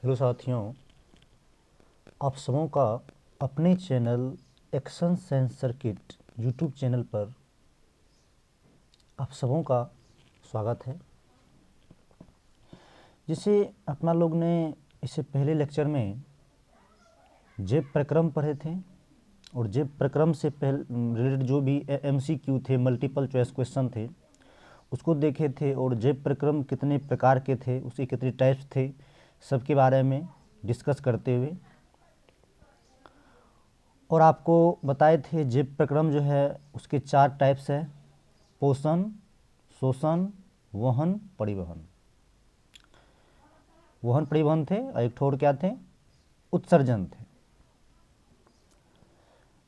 Hello साथियों, आप सबों का अपने channel action sense circuit YouTube channel पर आप सबों का स्वागत है। जिसे अपना लोग ने इससे पहले लेक्चर में जेब प्रक्रम पढ़े थे और जेब प्रक्रम से पहले रिलेटेड जो भी MCQ थे, मल्टीपल चॉइस क्वेश्चन थे, उसको देखे थे और जेब प्रक्रम कितने प्रकार के थे, उसके कितने टाइप्स थे, सबके बारे में डिस्कस करते हुए और आपको बताए थे जेब प्रक्रम जो है उसके 4 टाइप्स है: पोषण, शोषण, वहन, परिवहन। वहन परिवहन थे और एक ठोर क्या थे, उत्सर्जन थे।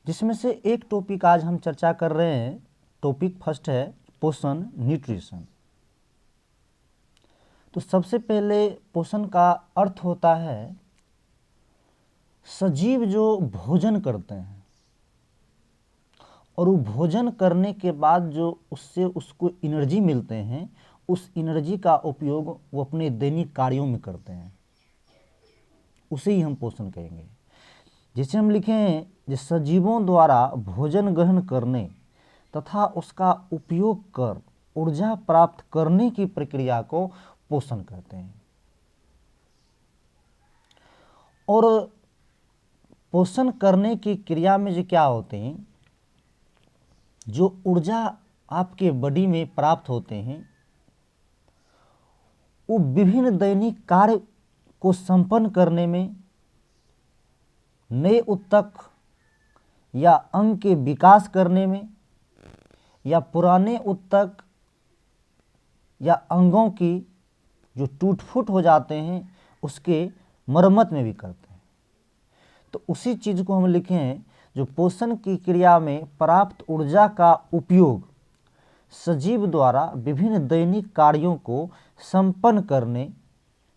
जिसमें से एक टॉपिक आज हम चर्चा कर रहे हैं। टॉपिक फर्स्ट है पोषण, न्यूट्रिशन। तो सबसे पहले पोषण का अर्थ होता है सजीव जो भोजन करते हैं और वो भोजन करने के बाद जो उससे उसको एनर्जी मिलते हैं, उस एनर्जी का उपयोग वो अपने दैनिक कार्यों में करते हैं, उसे ही हम पोषण कहेंगे। जिसे हम लिखें जो सजीवों द्वारा भोजन ग्रहण करने तथा उसका उपयोग कर ऊर्जा प्राप्त करने की प्रक्रिया को पोषण कहते हैं। और पोषण करने की क्रिया में जो क्या होते हैं, जो ऊर्जा आपके बॉडी में प्राप्त होते हैं, वो विभिन्न दैनिक कार्य को संपन्न करने में, नए ऊतक या अंग के विकास करने में, या पुराने ऊतक या अंगों की जो टूट फूट हो जाते हैं उसके मरम्मत में भी करते हैं। तो उसी चीज़ को हम लिखें जो पोषण की क्रिया में प्राप्त ऊर्जा का उपयोग सजीव द्वारा विभिन्न दैनिक कार्यों को संपन्न करने,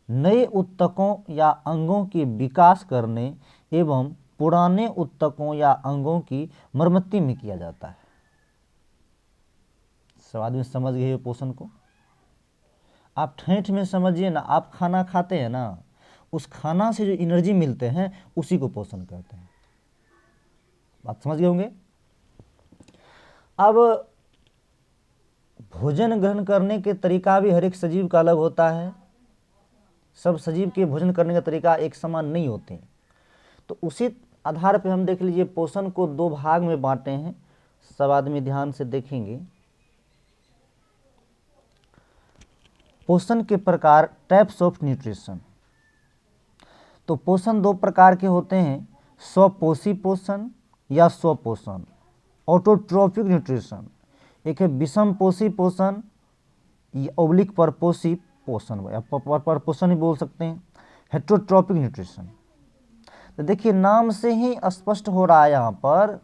नए ऊतकों या अंगों के विकास करने एवं पुराने ऊतकों या अंगों की मरम्मती में किया जाता है। सब आदमी समझ गए पोषण को। आप ठेठ में समझिए ना, आप खाना खाते हैं ना, उस खाना से जो एनर्जी मिलते हैं उसी को पोषण कहते हैं। बात समझ गए होंगे। अब भोजन ग्रहण करने के तरीका भी हर एक सजीव का अलग होता है। सब सजीव के भोजन करने का तरीका एक समान नहीं होते। तो उसी आधार पे हम देख लीजिए पोषण को 2 भाग में बांटे हैं। सब आदमी ध्यान से देखेंगे। पोषण के प्रकार, टाइप्स ऑफ न्यूट्रिशन। तो पोषण 2 प्रकार के होते हैं: स्वपोषी पोषण या स्वपोषण, ऑटोट्रोपिक न्यूट्रिशन। एक है विषम पोषी पोषण ओब्लिक परपोषी पोषण या परपोषण ही बोल सकते हैं, हेट्रोट्रोपिक न्यूट्रिशन। तो देखिए नाम से ही स्पष्ट हो रहा है यहाँ पर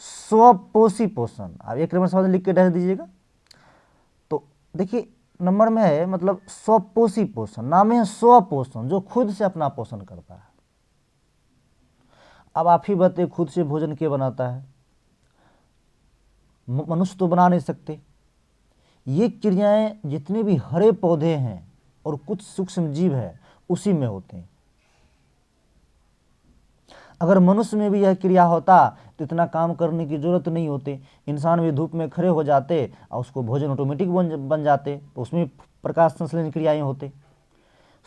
स्वपोषी पोषण। अब एक नंबर समझ लिख के डाल दीजिएगा। तो देखिए नंबर में है मतलब स्वपोषी पोषण, नाम है स्वपोषण, जो खुद से अपना पोषण करता है। अब आप ही बताइए खुद से भोजन के बनाता है? मनुष्य तो बना नहीं सकते। ये क्रियाएं जितने भी हरे पौधे हैं और कुछ सूक्ष्म जीव है उसी में होते हैं। अगर मनुष्य में भी यह क्रिया होता तो इतना काम करने की जरूरत नहीं होती। इंसान भी धूप में खड़े हो जाते और उसको भोजन ऑटोमेटिक बन जाते, तो उसमें प्रकाश संश्लेषण क्रियाएं होते।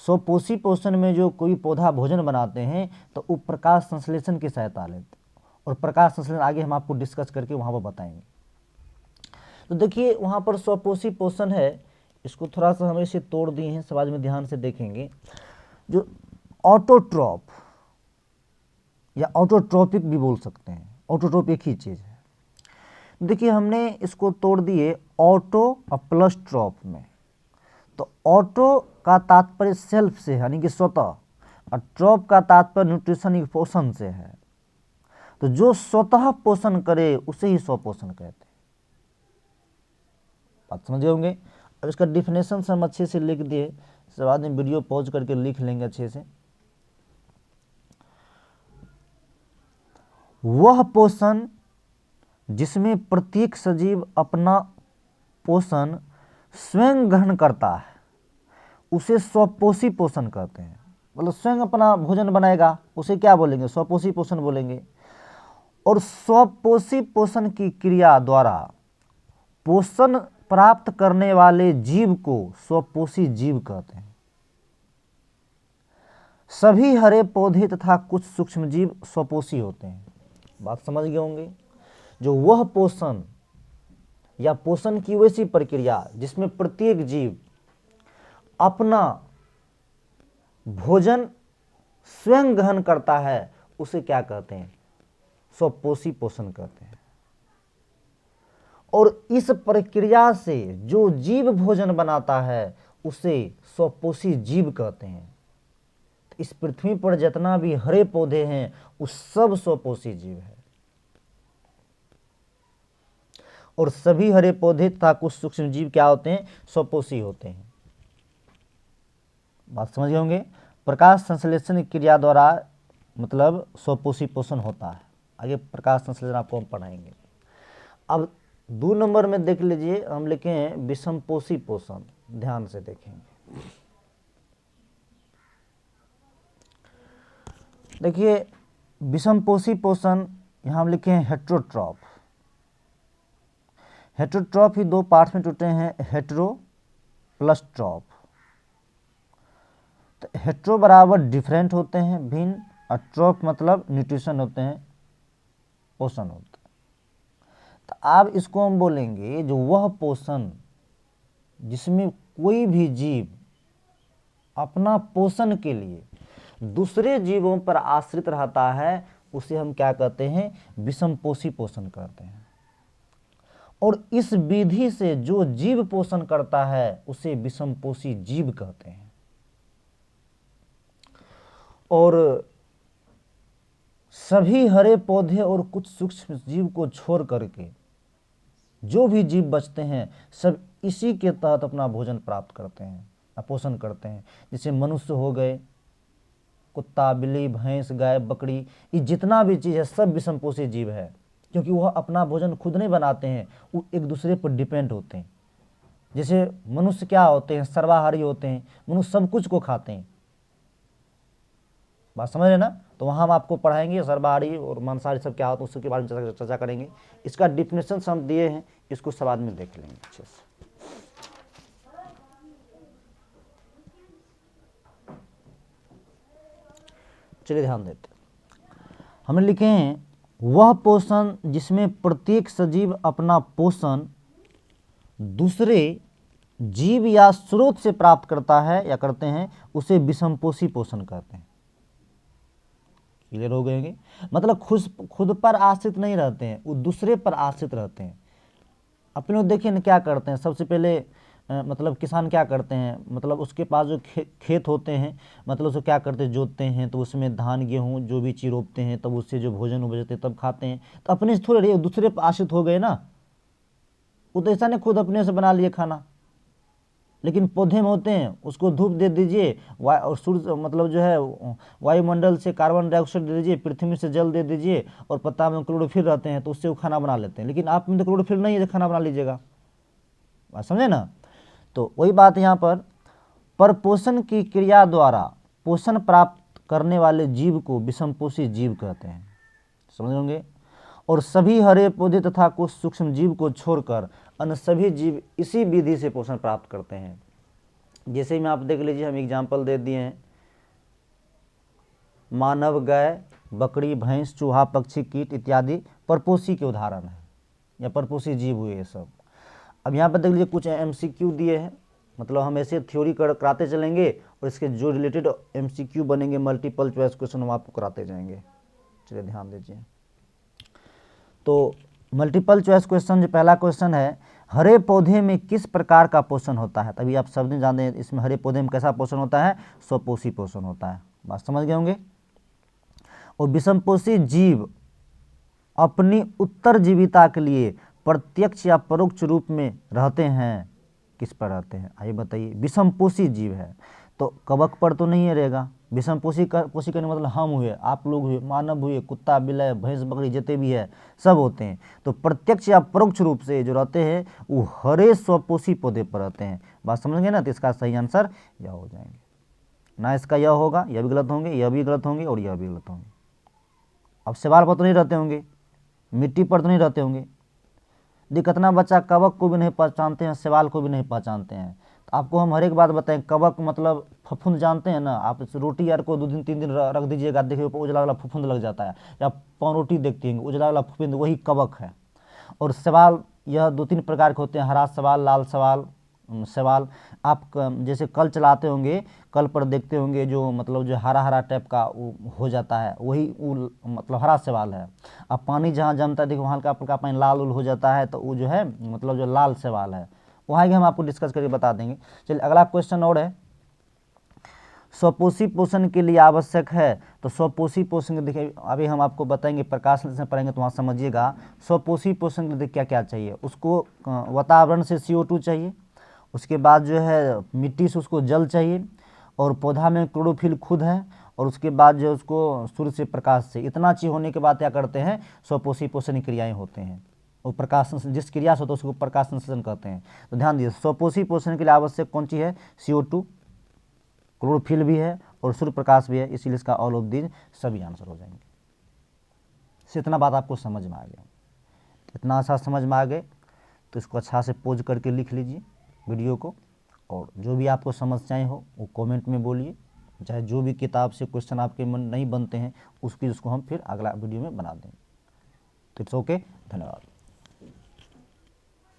स्वपोषी पोषण में जो कोई पौधा भोजन बनाते हैं तो वो प्रकाश संश्लेषण की सहायता लेते, और प्रकाश संश्लेषण आगे हम आपको डिस्कस करके वहाँ पर बताएंगे। तो देखिए वहाँ पर स्वपोषी पोषण है, इसको थोड़ा सा हम इसे तोड़ दिए हैं, समाज में ध्यान से देखेंगे। जो ऑटोट्रॉप या ऑटोट्रोपिक भी बोल सकते हैं, ऑटोट्रोप एक ही चीज़ है। देखिए हमने इसको तोड़ दिए ऑटो और प्लस ट्रॉप में। तो ऑटो का तात्पर्य सेल्फ से है यानी कि स्वतः, और ट्रॉप का तात्पर्य न्यूट्रिशन या पोषण से है। तो जो स्वतः पोषण करे उसे ही स्वपोषण कहते हैं। बात समझे होंगे। अब इसका डिफिनेशन हम अच्छे से लिख दिए, सब आदमी वीडियो पॉज करके लिख लेंगे अच्छे से। वह पोषण जिसमें प्रत्येक सजीव अपना पोषण स्वयं ग्रहण करता है उसे स्वपोषी पोषण कहते हैं। मतलब स्वयं अपना भोजन बनाएगा, उसे क्या बोलेंगे? स्वपोषी पोषण बोलेंगे। और स्वपोषी पोषण की क्रिया द्वारा पोषण प्राप्त करने वाले जीव को स्वपोषी जीव कहते हैं। सभी हरे पौधे तथा कुछ सूक्ष्म जीव स्वपोषी होते हैं। बात समझ गए होंगे। जो वह पोषण या पोषण की वैसी प्रक्रिया जिसमें प्रत्येक जीव अपना भोजन स्वयं ग्रहण करता है, उसे क्या कहते हैं? स्वपोषी पोषण कहते हैं। और इस प्रक्रिया से जो जीव भोजन बनाता है उसे स्वपोषी जीव कहते हैं। तो इस पृथ्वी पर जितना भी हरे पौधे हैं वो सब स्वपोषी जीव है। और सभी हरे पौधे तथा कुछ सूक्ष्म जीव क्या होते हैं? स्वपोषी होते हैं। बात समझ गए होंगे। प्रकाश संश्लेषण क्रिया द्वारा मतलब स्वपोषी पोषण होता है। आगे प्रकाश संश्लेषण आपको हम पढ़ाएंगे। अब 2 नंबर में देख लीजिए, हम लिखे हैं विषमपोषी पोषण। ध्यान से देखेंगे। देखिए विषमपोषी पोषण यहाँ हम लिखे हैं हेट्रोट्रॉफ। हेट्रोट्रॉफ ही 2 पार्ट्स में टूटे हैं, हेट्रो प्लस ट्रॉफ। तो हेट्रो बराबर डिफरेंट होते हैं, भिन्न, और ट्रॉफ मतलब न्यूट्रिशन होते हैं, पोषण होते हैं। तो अब इसको हम बोलेंगे जो वह पोषण जिसमें कोई भी जीव अपना पोषण के लिए दूसरे जीवों पर आश्रित रहता है, उसे हम क्या कहते हैं? विषमपोषी पोषण कहते हैं। और इस विधि से जो जीव पोषण करता है उसे विषमपोषी जीव कहते हैं। और सभी हरे पौधे और कुछ सूक्ष्म जीव को छोड़ करके जो भी जीव बचते हैं सब इसी के तहत अपना भोजन प्राप्त करते हैं, पोषण करते हैं। जैसे मनुष्य हो गए, कुत्ता, बिल्ली, भैंस, गाय, बकरी, ये जितना भी चीज़ है सब विषमपोषी जीव है, क्योंकि वह अपना भोजन खुद नहीं बनाते हैं, वो एक दूसरे पर डिपेंड होते हैं। जैसे मनुष्य क्या होते हैं? सर्वाहारी होते हैं, मनुष्य सब कुछ को खाते हैं। बात समझ रहे ना? तो वहाँ हम आपको पढ़ाएंगे सर्वाहारी और मांसाहारी सब क्या होता है, उसके बारे में चर्चा करेंगे। इसका डिफिनेशन हम दिए हैं, इसको सब आदमी देख लेंगे अच्छे से। चलिए ध्यान देते हैं। हमने लिखे हैं वह पोषण जिसमें प्रत्येक सजीव अपना पोषण दूसरे जीव या स्रोत से प्राप्त करता है या करते हैं, उसे विषमपोषी पोषण कहते हैं। क्लियर हो गए? मतलब खुद पर आश्रित नहीं रहते हैं, वो दूसरे पर आश्रित रहते हैं। अपने देखिए ना क्या करते हैं, सबसे पहले मतलब किसान क्या करते हैं, मतलब उसके पास जो खेत होते हैं, मतलब उसको क्या करते हैं? जोतते हैं, तो उसमें धान गेहूँ जो भी चीज़ रोपते हैं, तब उससे जो भोजन उपजते हैं तब खाते हैं। तो अपने से थोड़े दूसरे पर आश्रित हो गए ना। वो तो ऐसा नहीं खुद अपने से बना लिए खाना। लेकिन पौधे में होते हैं, उसको धूप दे दीजिए, और सूर्य मतलब जो है वायुमंडल से कार्बन डाइऑक्साइड दे दीजिए, पृथ्वी से जल दे दीजिए, और पत्ता में क्लोरोफिल रहते हैं, तो उससे वो खाना बना लेते हैं। लेकिन आप में तो क्लोरोफिल नहीं है, खाना बना लीजिएगा। बात समझे ना? तो वही बात यहाँ पर पोषण की क्रिया द्वारा पोषण प्राप्त करने वाले जीव को विषमपोषी जीव कहते हैं। समझ होंगे। और सभी हरे पौधे तथा कुछ सूक्ष्म जीव को छोड़कर अन्य सभी जीव इसी विधि से पोषण प्राप्त करते हैं। जैसे में आप देख लीजिए, हम एग्जाम्पल दे दिए हैं, मानव, गाय, बकरी, भैंस, चूहा, पक्षी, कीट इत्यादि परपोषी के उदाहरण हैं या परपोषी जीव हुए ये सब। अब यहाँ पर देख लीजिए कुछ MCQ दिए हैं, मतलब हम ऐसे थ्योरी कराते चलेंगे और इसके जो रिलेटेड MCQ बनेंगे मल्टीपल चॉइस क्वेश्चन हम आपको कराते जाएंगे। चलिए ध्यान दीजिए। तो मल्टीपल चॉइस क्वेश्चन जो पहला क्वेश्चन है, हरे पौधे में किस प्रकार का पोषण होता है? तभी आप सब दिन जानते हैं इसमें हरे पौधे में कैसा पोषण होता है? स्वपोषी पोषण होता है। बात समझ गए होंगे। और विषमपोषी जीव अपनी उत्तरजीविता के लिए प्रत्यक्ष या परोक्ष रूप में रहते हैं। किस पर रहते हैं? आइए बताइए। विषमपोषी जीव है तो कवक पर तो नहीं रहेगा। विषमपोषी पोषी करने मतलब हम हुए, आप लोग हुए, मानव हुए, कुत्ता, बिल्ली, भैंस, बकरी जितने भी है सब होते हैं। तो प्रत्यक्ष या परोक्ष रूप से जो रहते हैं वो हरे स्वपोषी पौधे पर रहते हैं। बात समझ गए ना? तो इसका सही आंसर यह हो जाएंगे। ना इसका यह होगा, यह भी गलत होंगे, यह भी गलत होंगे और यह भी गलत होंगे। अब सवाल पर तो नहीं रहते होंगे, मिट्टी पर तो नहीं रहते होंगे। कितना बच्चा कवक को भी नहीं पहचानते हैं, सवाल को भी नहीं पहचानते हैं। तो आपको हम हर एक बात बताएं, कवक मतलब फफूंद जानते हैं ना, आप इस रोटी यार को 2 दिन 3 दिन रख दीजिएगा, देखिए उजला वाला फफूंद लग जाता है। या पावरोटी देखते हैं, उजला वाला फफूंद, वही कवक है। और सवाल यह 2-3 प्रकार के होते हैं, हरा सवाल, लाल सवाल, सवाल। आप जैसे कल चलाते होंगे, कल पर देखते होंगे जो मतलब जो हरा हरा टाइप का वो हो जाता है, वही वो मतलब हरा सवाल है। अब पानी जहाँ जमता है देखो वहाँ हल्का फुल्का पानी लाल उल हो जाता है, तो वो जो है मतलब जो लाल सवाल है, वहाँ हम आपको डिस्कस करके बता देंगे। चलिए अगला क्वेश्चन और है, स्वपोषी पोषण के लिए आवश्यक है। तो स्वपोषी पोषण के देखिए अभी हम आपको बताएंगे, प्रकाश संश्लेषण पढ़ेंगे तो वहाँ समझिएगा। स्वपोषी पोषण के लिए क्या क्या चाहिए उसको, वातावरण से CO2 चाहिए, उसके बाद जो है मिट्टी से उसको जल चाहिए, और पौधा में क्लोरोफिल खुद है, और उसके बाद जो उसको सूर्य से प्रकाश से, इतना चीज़ होने के बाद क्या करते हैं, स्वपोषी पोषण क्रियाएँ होते हैं। और प्रकाश जिस क्रिया से होता है उसको प्रकाश संश्लेषण कहते हैं। तो ध्यान दीजिए, स्वपोषी पोषण के लिए आवश्यक कौन चीज़ है, CO2, क्लोरोफिल भी है और सूर्य प्रकाश भी है, इसीलिए इसका ऑल ऑफ दीज सभी आंसर हो जाएंगे। से इतना बात आपको समझ में आ गया, इतना अच्छा समझ में आ गए तो इसको अच्छा से पोज करके लिख लीजिए वीडियो को, और जो भी आपको समस्याएं हो वो कमेंट में बोलिए। चाहे जो भी किताब से क्वेश्चन आपके मन नहीं बनते हैं उसको हम फिर अगला वीडियो में बना देंगे। तो इट्स ओके, धन्यवाद।